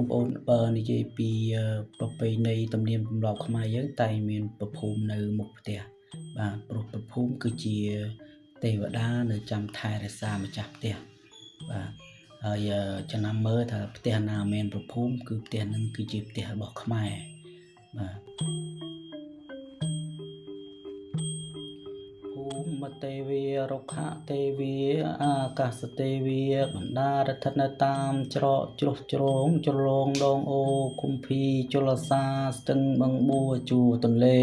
បងប្អូនបើនិយាយពីប្រពៃណីទំនៀមទម្លាប់ខ្មែរយើងតែងមានប្រភូមិនៅមុខផ្ទះបាទព្រោះប្រភូមិគឺជាទេវតានៅចាំថែរក្សាម្ចាស់ផ្ទះបាទហើយចំណាំមើលថាផ្ទះណាមានប្រភូមិគឺផ្ទះនឹងគឺជាផ្ទះរបស់ខ្មែរបាទភូមិទេវារុក្ខទេវាអាកាសទេវាបណ្ដារដ្ឋនៅតាមច្រកជ្រោះជ្រងជ្រលងដងអូគុំភីជលសាស្ទឹងបឹងបួជួរទន្លេ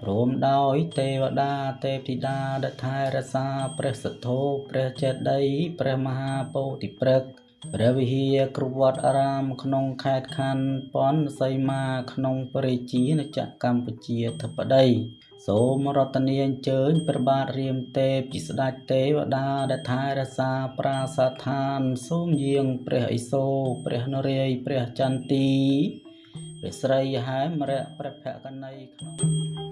ព្រមដោយទេវតាទេពធីតាដែលថែរក្សាព្រះសទ្ធោព្រះចេតិយព្រះមហាពោធិព្រឹក្សព្រះវិហារគ្រប់វត្តអារាមក្នុងខេត្តខណ្ឌប៉ុនសីមាក្នុងព្រះរាជាណាចក្រកម្ពុជាធិបតីសូមរតនាអញ្ជើញព្រះបាទរាមទេពជាស្ដេចទេវតាដែលថែរក្សាប្រាសាទដ្ឋានសូមយាងព្រះឥសូរព្រះនរាយណ៍ព្រះចន្ទទីព្រះស្រីហែមរៈព្រះភក្តីក្នុង